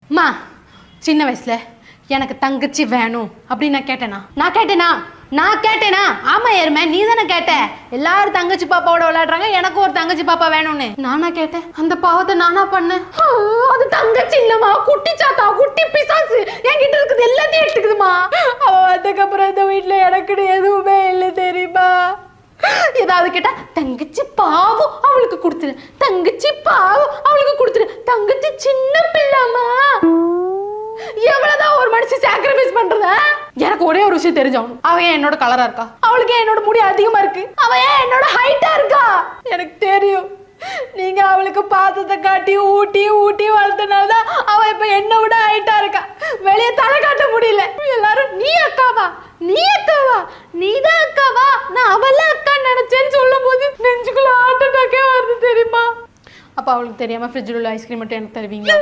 மா சின்ன வயசுல எனக்கு தங்கச்சி வேணும் அப்படின்னு நான் கேட்டேனா ஆமா ஏறுமே நீ தானே கேட்ட எல்லாரும் தங்கச்சி பாப்பாவோட விளையாடுறாங்க எனக்கு ஒரு தங்கச்சி பாப்பா வேணும்னு நானா கேட்டேன் அந்த பாவத்தை நானா பண்ணேன் அது தங்கச்சி இல்லம்மா குட்டி சாத்தா குட்டி பிசாசு என்கிட்ட இருக்குது எல்லாத்தையும் எடுத்துக்குதுமா அவ அதுக்கப்புறம் இந்த வீட்டுல எனக்கு எதுவுமே இல்லை தெரியுமா ஏதாவது கேட்டா தங்கச்சி பாவம் அவளுக்கு கொடுத்துரு தங்கச்சி பாவம் அவளுக்கு கொடுத்துரு தங்கச்சி சின்ன பிள்ளைமா எவ்வளவுதான் ஒரு மனுஷன் சாக்ரிஃபைஸ் பண்றத எனக்கு ஒரே ஒரு விஷயம் தெரிஞ்சாகணும் அவ ஏன் என்னோட கலரா இருக்கா அவளுக்கு ஏன் என்னோட முடி அதிகமா இருக்கு அவ ஏன் என்னோட ஹைட்டா இருக்கா எனக்கு தெரியும் நீங்க அவளுக்கு பாத்தத்தை காட்டி ஊட்டி ஊட்டி வளர்த்தனாலதான் அவ இப்ப என்ன விட ஹைட்டா இருக்கா வெளியே தலை காட்ட முடியல எல்லாரும் நீ அக்காவா நீதான் அக்காவா நான் அவள அக்கா நினைச்சேன்னு சொல்லும் போது நெஞ்சுக்குள்ள ஹார்ட் அட்டாக்கே வருது தெரியுமா அப்ப அவளுக்கு தெரியாம ஃப்ரிட்ஜில் உள்ள ஐஸ்கிரீம் மட்டும் எனக்கு தருவீங்களா